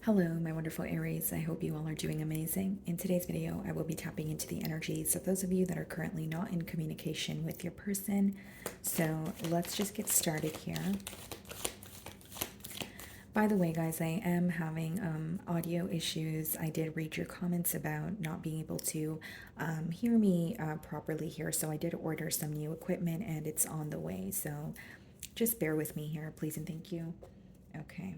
Hello, my wonderful Aries. I hope you all are doing amazing. In today's video, I will be tapping into the energies of those of you that are currently not in communication with your person. So let's just get started here. By the way, guys, I am having audio issues. I did read your comments about not being able to hear me properly here. So I did order some new equipment and it's on the way. So just bear with me here, please and thank you. Okay.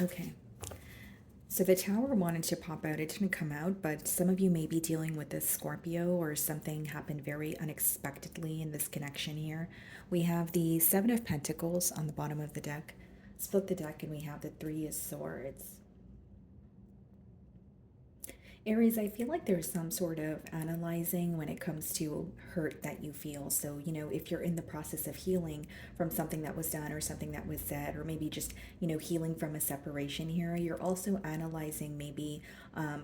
Okay. So the tower wanted to pop out. It didn't come out, but some of you may be dealing with this Scorpio or something happened very unexpectedly in this connection here. We have the Seven of Pentacles on the bottom of the deck. Split the deck and we have the Three of Swords. Aries, I feel like there's some sort of analyzing when it comes to hurt that you feel. So, if you're in the process of healing from something that was done or something that was said, or maybe just, healing from a separation here, you're also analyzing maybe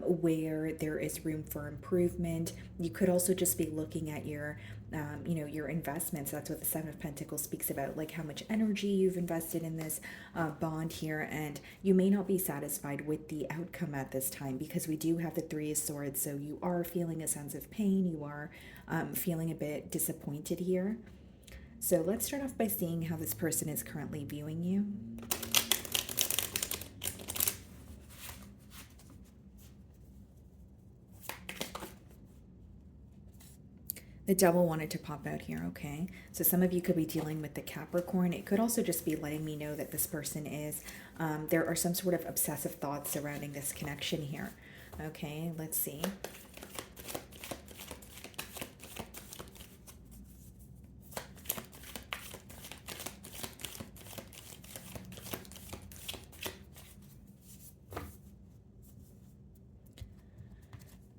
where there is room for improvement. You could also just be looking at your investments. That's what the Seven of Pentacles speaks about, like how much energy you've invested in this bond here, and you may not be satisfied with the outcome at this time because we do have the Three of Swords. So you are feeling a sense of pain. You are feeling a bit disappointed here. So let's start off by seeing how this person is currently viewing you. The Devil wanted to pop out here, okay? So some of you could be dealing with the Capricorn. It could also just be letting me know that this person is, there are some sort of obsessive thoughts surrounding this connection here. Okay, let's see.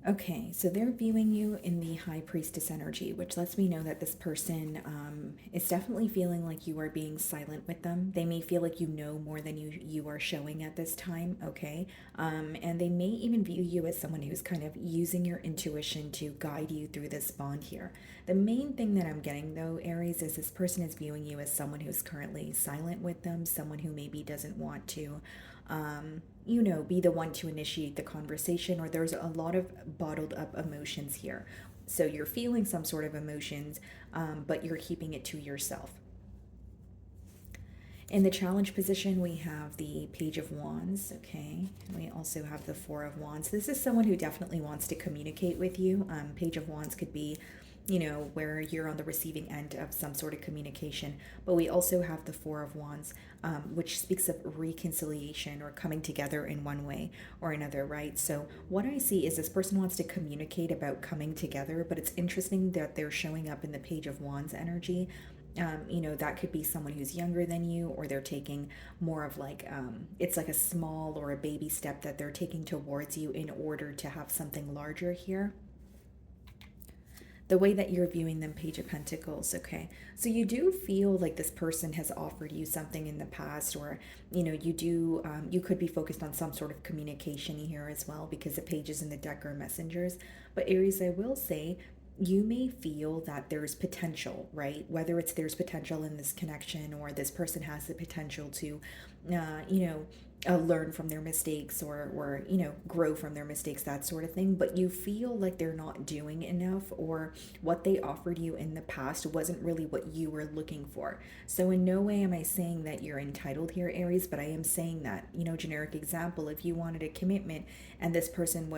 Okay, so they're viewing you in the High Priestess energy, which lets me know that this person is definitely feeling like you are being silent with them. They may feel like you know more than you are showing at this time, okay? And they may even view you as someone who's kind of using your intuition to guide you through this bond here. The main thing that I'm getting, though, Aries, is this person is viewing you as someone who's currently silent with them, someone who maybe doesn't want to be the one to initiate the conversation, or there's a lot of bottled up emotions here. So you're feeling some sort of emotions, but you're keeping it to yourself. In the challenge position, we have the Page of Wands, okay? We also have the Four of Wands. This is someone who definitely wants to communicate with you. Page of Wands could be where you're on the receiving end of some sort of communication. But we also have the Four of Wands, which speaks of reconciliation or coming together in one way or another, right? So what I see is this person wants to communicate about coming together, but it's interesting that they're showing up in the Page of Wands energy. That could be someone who's younger than you, or they're taking more of like, it's like a small or a baby step that they're taking towards you in order to have something larger here. The way that you're viewing them, Page of Pentacles, okay? So you do feel like this person has offered you something in the past, or, you could be focused on some sort of communication here as well, because the pages in the deck are messengers. But Aries, I will say, you may feel that there's potential, right? Whether it's there's potential in this connection, or this person has the potential to, learn from their mistakes, or grow from their mistakes, that sort of thing. But you feel like they're not doing enough, or what they offered you in the past wasn't really what you were looking for. So in no way am I saying that you're entitled here, Aries, but I am saying that, generic example, if you wanted a commitment and this person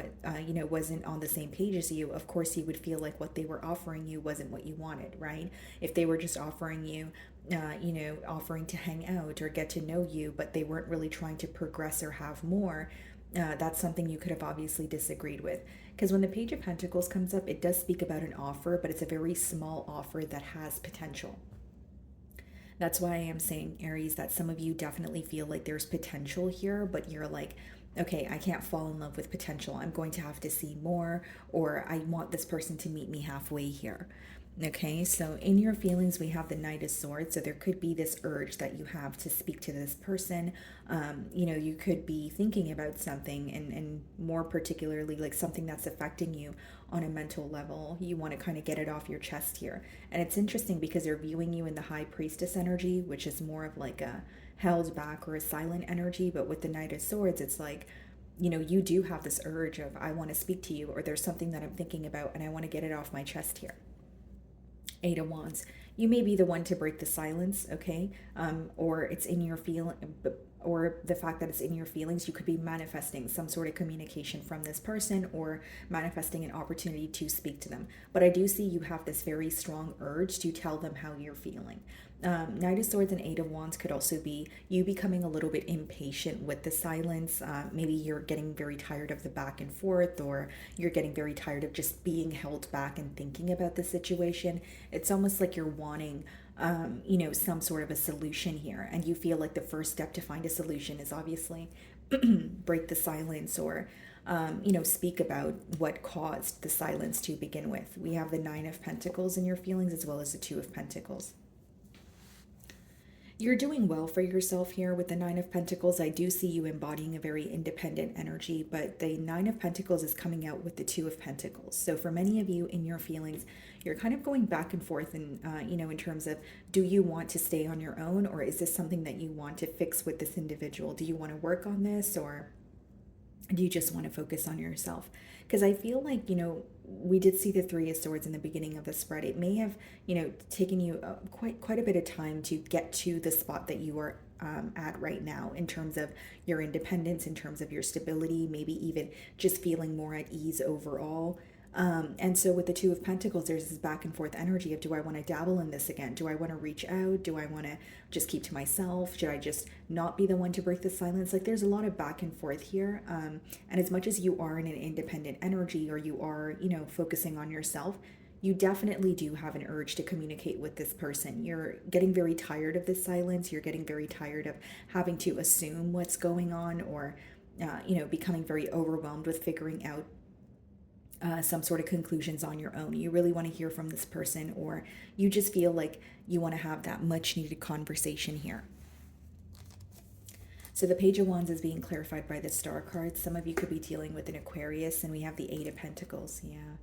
wasn't on the same page as you, of course you would feel like what they were offering you wasn't what you wanted, right? If they were just offering you offering to hang out or get to know you, but they weren't really trying to progress or have more, that's something you could have obviously disagreed with. Because when the Page of Pentacles comes up, it does speak about an offer, but it's a very small offer that has potential. That's why I am saying, Aries, that some of you definitely feel like there's potential here, but you're like, okay, I can't fall in love with potential. I'm going to have to see more, or I want this person to meet me halfway here. Okay, so in your feelings, we have the Knight of Swords. So there could be this urge that you have to speak to this person. You could be thinking about something, and more particularly, like something that's affecting you on a mental level. You want to kind of get it off your chest here. And it's interesting because they're viewing you in the High Priestess energy, which is more of like a held back or a silent energy. But with the Knight of Swords, it's like, you do have this urge of, I want to speak to you, or there's something that I'm thinking about and I want to get it off my chest here. Eight of Wands. You may be the one to break the silence, okay? Or it's in your feeling, or the fact that it's in your feelings, you could be manifesting some sort of communication from this person or manifesting an opportunity to speak to them. But I do see you have this very strong urge to tell them how you're feeling. Knight of Swords and Eight of Wands could also be you becoming a little bit impatient with the silence. Maybe you're getting very tired of the back and forth, or you're getting very tired of just being held back and thinking about the situation. It's almost like you're wanting, some sort of a solution here. And you feel like the first step to find a solution is obviously break the silence, or speak about what caused the silence to begin with. We have the Nine of Pentacles in your feelings as well as the Two of Pentacles. You're doing well for yourself here with the Nine of Pentacles. I do see you embodying a very independent energy, but the Nine of Pentacles is coming out with the Two of Pentacles. So for many of you in your feelings, you're kind of going back and forth in terms of, do you want to stay on your own, or is this something that you want to fix with this individual? Do you want to work on this, or do you just want to focus on yourself? Because I feel like, we did see the Three of Swords in the beginning of the spread. It may have, taken you quite a bit of time to get to the spot that you are at right now in terms of your independence, in terms of your stability, maybe even just feeling more at ease overall. And so with the Two of Pentacles, there's this back and forth energy of, do I want to dabble in this again? Do I want to reach out? Do I want to just keep to myself? Should I just not be the one to break the silence? Like, there's a lot of back and forth here. And as much as you are in an independent energy, or you are, focusing on yourself, you definitely do have an urge to communicate with this person. You're getting very tired of this silence. You're getting very tired of having to assume what's going on, or, becoming very overwhelmed with figuring out some sort of conclusions on your own. You really want to hear from this person, or you just feel like you want to have that much needed conversation here. So the Page of Wands is being clarified by the Star card. Some of you could be dealing with an Aquarius, and we have the Eight of Pentacles. Yeah.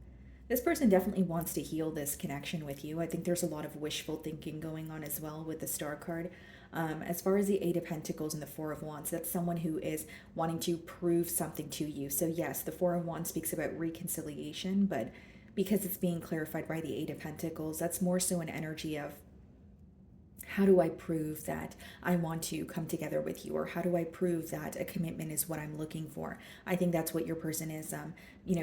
This person definitely wants to heal this connection with you. I think there's a lot of wishful thinking going on as well with the Star card. As far as the Eight of Pentacles and the Four of Wands, that's someone who is wanting to prove something to you. So yes, the Four of Wands speaks about reconciliation, but because it's being clarified by the Eight of Pentacles, that's more so an energy of, how do I prove that I want to come together with you? Or how do I prove that a commitment is what I'm looking for? I think that's what your person is,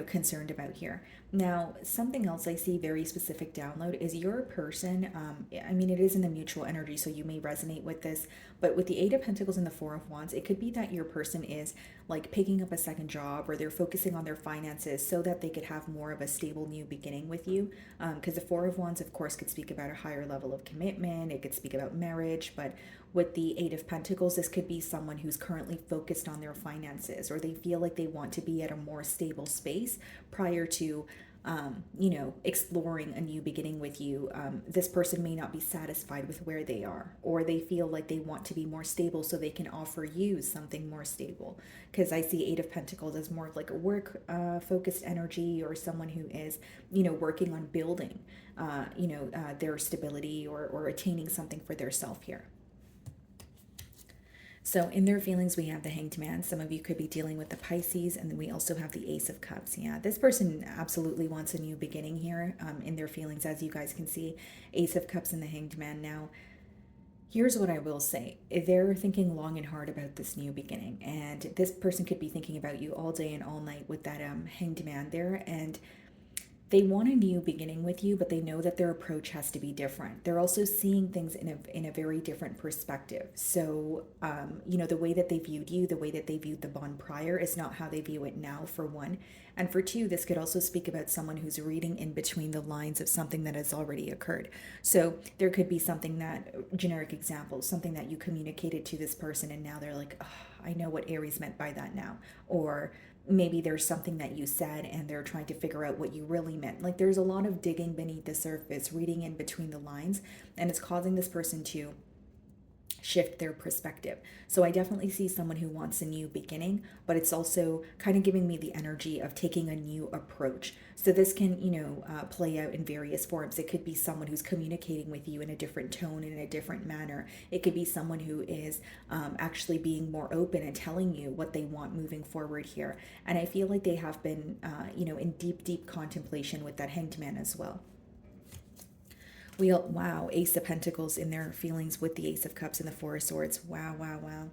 concerned about here. Now, something else I see very specific download is your person. It is in the mutual energy, so you may resonate with this, but with the Eight of Pentacles and the Four of Wands, it could be that your person is like picking up a second job, or they're focusing on their finances so that they could have more of a stable new beginning with you. Because the Four of Wands, of course, could speak about a higher level of commitment. It could speak about marriage, but with the Eight of Pentacles, this could be someone who's currently focused on their finances, or they feel like they want to be at a more stable space prior to exploring a new beginning with you. This person may not be satisfied with where they are, or they feel like they want to be more stable so they can offer you something more stable. Because I see Eight of Pentacles as more of like a work focused energy, or someone who is, working on building, their stability, or attaining something for their self here. So in their feelings, we have the Hanged Man. Some of you could be dealing with the Pisces, and then we also have the Ace of Cups. Yeah, this person absolutely wants a new beginning here in their feelings, as you guys can see. Ace of Cups and the Hanged Man. Now, here's what I will say. They're thinking long and hard about this new beginning, and this person could be thinking about you all day and all night with that Hanged Man there, and they want a new beginning with you, but they know that their approach has to be different. They're also seeing things in a very different perspective. So, the way that they viewed you, the way that they viewed the bond prior is not how they view it now, for one. And for two, this could also speak about someone who's reading in between the lines of something that has already occurred. So there could be something that, generic example, something that you communicated to this person, and now they're like, oh, I know what Aries meant by that now. Or maybe there's something that you said and they're trying to figure out what you really meant. Like there's a lot of digging beneath the surface, reading in between the lines, and it's causing this person to shift their perspective. So I definitely see someone who wants a new beginning, but it's also kind of giving me the energy of taking a new approach. So this can, play out in various forms. It could be someone who's communicating with you in a different tone, in a different manner. It could be someone who is actually being more open and telling you what they want moving forward here. And I feel like they have been, in deep, deep contemplation with that Hanged Man as well. Wow, Ace of Pentacles in their feelings with the Ace of Cups and the Four of Swords. Wow, wow, wow.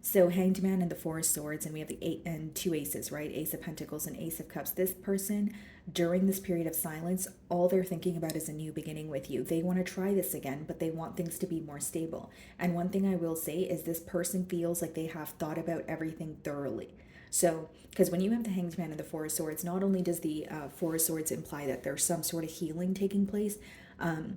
So Hanged Man and the Four of Swords, and we have the eight and two aces, right? Ace of Pentacles and Ace of Cups. This person, during this period of silence, all they're thinking about is a new beginning with you. They want to try this again, but they want things to be more stable. And one thing I will say is this person feels like they have thought about everything thoroughly. So, because when you have the Hanged Man and the Four of Swords, not only does the Four of Swords imply that there's some sort of healing taking place,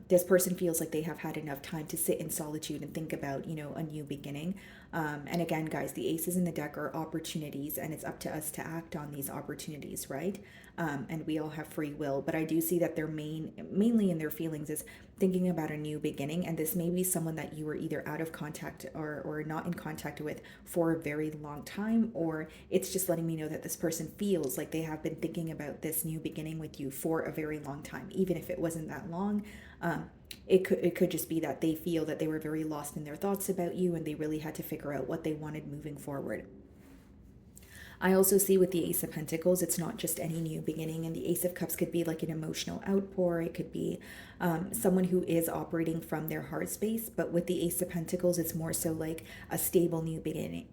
this person feels like they have had enough time to sit in solitude and think about, a new beginning. And again, guys, the aces in the deck are opportunities, and it's up to us to act on these opportunities, right? And we all have free will, but I do see that they're mainly in their feelings is thinking about a new beginning. And this may be someone that you were either out of contact or not in contact with for a very long time, or it's just letting me know that this person feels like they have been thinking about this new beginning with you for a very long time, even if it wasn't that long. It could just be that they feel that they were very lost in their thoughts about you and they really had to figure out what they wanted moving forward. I also see with the Ace of Pentacles, it's not just any new beginning, and the Ace of Cups could be like an emotional outpour. It could be someone who is operating from their heart space, but with the Ace of Pentacles, it's more so like a stable new beginning,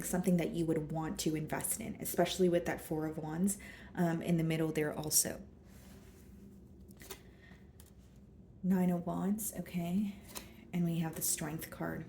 something that you would want to invest in, especially with that Four of Wands in the middle there also. Nine of Wands, okay, and we have the Strength card.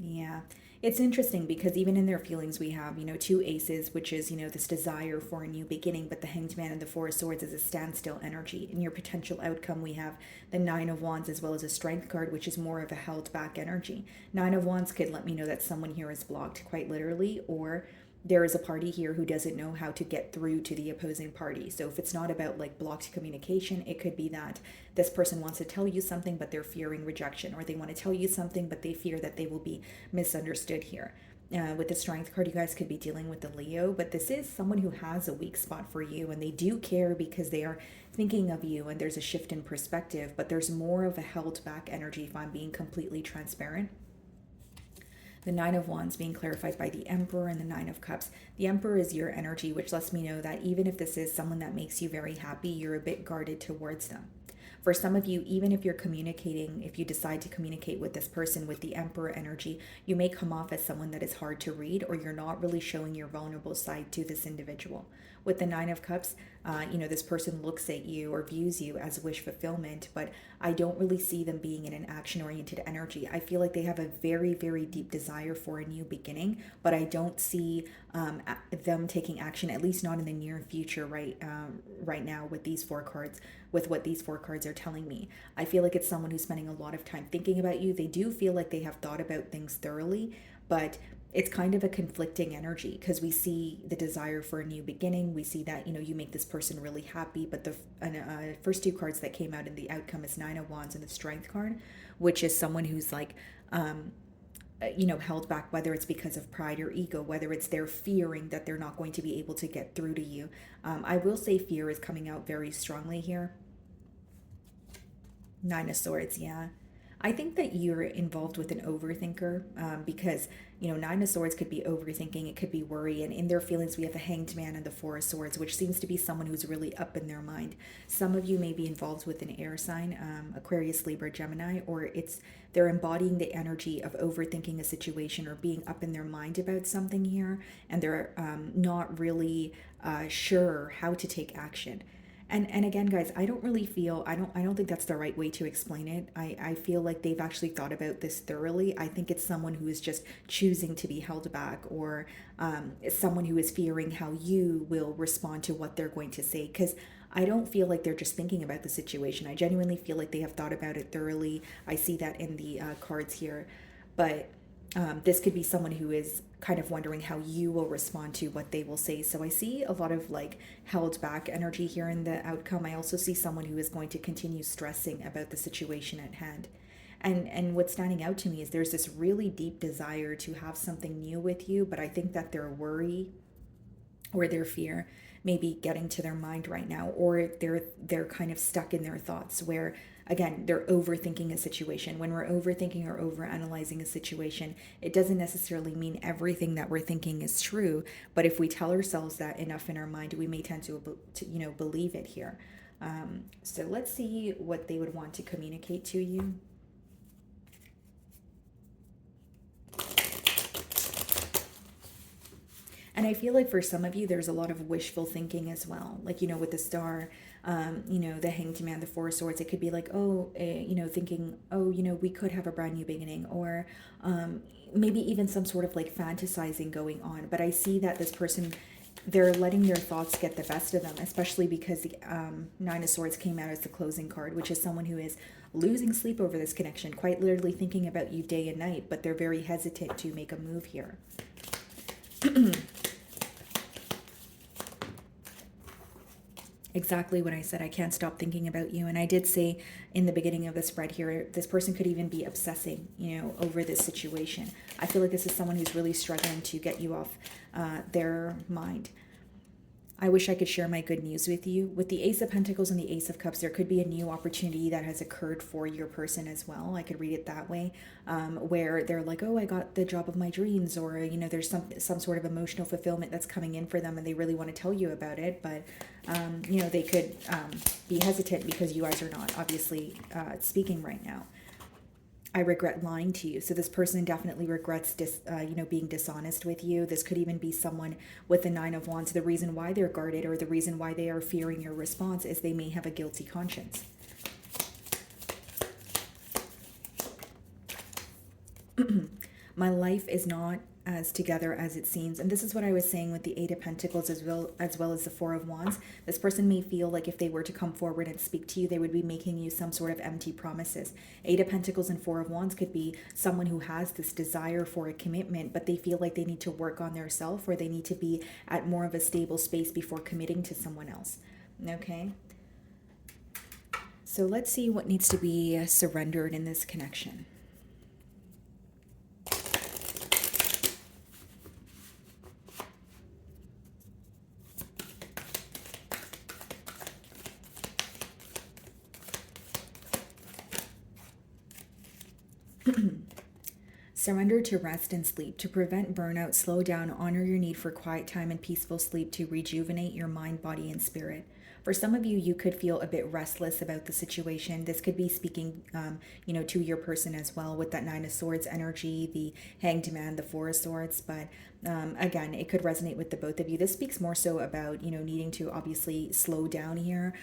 Yeah. It's interesting because even in their feelings, we have, two aces, which is, this desire for a new beginning, but the Hanged Man and the Four of Swords is a standstill energy. In your potential outcome, we have the Nine of Wands as well as a Strength card, which is more of a held back energy. Nine of Wands could let me know that someone here is blocked quite literally, or there is a party here who doesn't know how to get through to the opposing party. So if it's not about like blocked communication, it could be that this person wants to tell you something, but they're fearing rejection, or they want to tell you something, but they fear that they will be misunderstood here. With the Strength card, you guys could be dealing with the Leo, but this is someone who has a weak spot for you, and they do care because they are thinking of you, and there's a shift in perspective, but there's more of a held back energy if I'm being completely transparent. The Nine of Wands being clarified by the Emperor and the Nine of Cups. The Emperor is your energy, which lets me know that even if this is someone that makes you very happy, you're a bit guarded towards them. For some of you, even if you're communicating, if you decide to communicate with this person with the Emperor energy, you may come off as someone that is hard to read, or you're not really showing your vulnerable side to this individual. With the Nine of Cups, this person looks at you or views you as wish fulfillment, but I don't really see them being in an action-oriented energy. I feel like they have a very, very deep desire for a new beginning, but I don't see them taking action, at least not in the near future, right now with these four cards, with what these four cards are telling me. I feel like it's someone who's spending a lot of time thinking about you. They do feel like they have thought about things thoroughly, but it's kind of a conflicting energy because we see the desire for a new beginning. We see that, you make this person really happy, but the first two cards that came out in the outcome is Nine of Wands and the Strength card, which is someone who's like, held back, whether it's because of pride or ego, whether it's they're fearing that they're not going to be able to get through to you. I will say fear is coming out very strongly here. Nine of Swords, yeah. I think that you're involved with an overthinker because, Nine of Swords could be overthinking, it could be worry, and in their feelings, we have the Hanged Man and the Four of Swords, which seems to be someone who's really up in their mind. Some of you may be involved with an air sign, Aquarius, Libra, Gemini, or they're embodying the energy of overthinking a situation or being up in their mind about something here, and they're not really sure how to take action. And again, guys, I don't really feel I don't think that's the right way to explain it. I feel like they've actually thought about this thoroughly. I think it's someone who is just choosing to be held back, or someone who is fearing how you will respond to what they're going to say. Because I don't feel like they're just thinking about the situation. I genuinely feel like they have thought about it thoroughly. I see that in the cards here, but This could be someone who is kind of wondering how you will respond to what they will say. So I see a lot of like held back energy here in the outcome. I also see someone who is going to continue stressing about the situation at hand. And what's standing out to me is there's this really deep desire to have something new with you, but I think that their worry or their fear may be getting to their mind right now, or they're kind of stuck in their thoughts where again they're overthinking a situation. When we're overthinking or overanalyzing a situation, it doesn't necessarily mean everything that we're thinking is true, but if we tell ourselves that enough in our mind, we may tend to believe it here. So let's see what they would want to communicate to you. And I feel like for some of you, there's a lot of wishful thinking as well. Like, with the star, the hanged man, the four of swords, it could be like, oh, thinking, oh, we could have a brand new beginning, or maybe even some sort of like fantasizing going on. But I see that this person, they're letting their thoughts get the best of them, especially because the Nine of Swords came out as the closing card, which is someone who is losing sleep over this connection, quite literally thinking about you day and night, but they're very hesitant to make a move here. Exactly what I said. I can't stop thinking about you. And I did say in the beginning of the spread here, this person could even be obsessing, over this situation. I feel like this is someone who's really struggling to get you off their mind. I wish I could share my good news with you. With the Ace of Pentacles and the Ace of Cups, there could be a new opportunity that has occurred for your person as well. I could read it that way, where they're like, oh, I got the job of my dreams, or, there's some sort of emotional fulfillment that's coming in for them and they really want to tell you about it. But, they could be hesitant because you guys are not obviously speaking right now. I regret lying to you. So this person definitely regrets being dishonest with you. This could even be someone with the Nine of Wands. The reason why they're guarded, or the reason why they are fearing your response, is they may have a guilty conscience. My life is not as together as it seems. And this is what I was saying with the Eight of Pentacles as well as the Four of Wands. This person may feel like if they were to come forward and speak to you, they would be making you some sort of empty promises. Eight of Pentacles and Four of Wands could be someone who has this desire for a commitment, but they feel like they need to work on their self, or they need to be at more of a stable space before committing to someone else. Okay? So let's see what needs to be surrendered in this connection. Surrender to rest and sleep. To prevent burnout, slow down, honor your need for quiet time and peaceful sleep to rejuvenate your mind, body, and spirit. For some of you, you could feel a bit restless about the situation. This could be speaking, to your person as well, with that Nine of Swords energy, the Hanged Man, the Four of Swords. But again, it could resonate with the both of you. This speaks more so about, needing to obviously slow down here.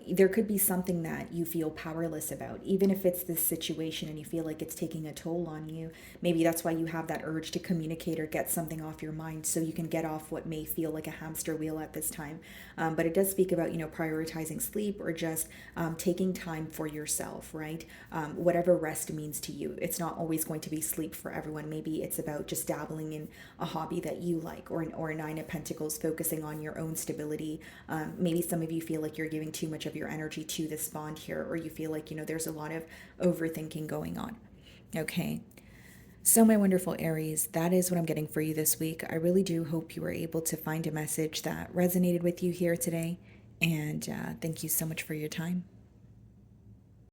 There could be something that you feel powerless about, even if it's this situation and you feel like it's taking a toll on you. Maybe that's why you have that urge to communicate or get something off your mind, so you can get off what may feel like a hamster wheel at this time. But it does speak about, prioritizing sleep, or just taking time for yourself, right? Whatever rest means to you. It's not always going to be sleep for everyone. Maybe it's about just dabbling in a hobby that you like, or a Nine of Pentacles, focusing on your own stability. Maybe some of you feel like you're giving too much of your energy to this bond here, or you feel like, there's a lot of overthinking going on. Okay. So my wonderful Aries, that is what I'm getting for you this week. I really do hope you were able to find a message that resonated with you here today. And thank you so much for your time.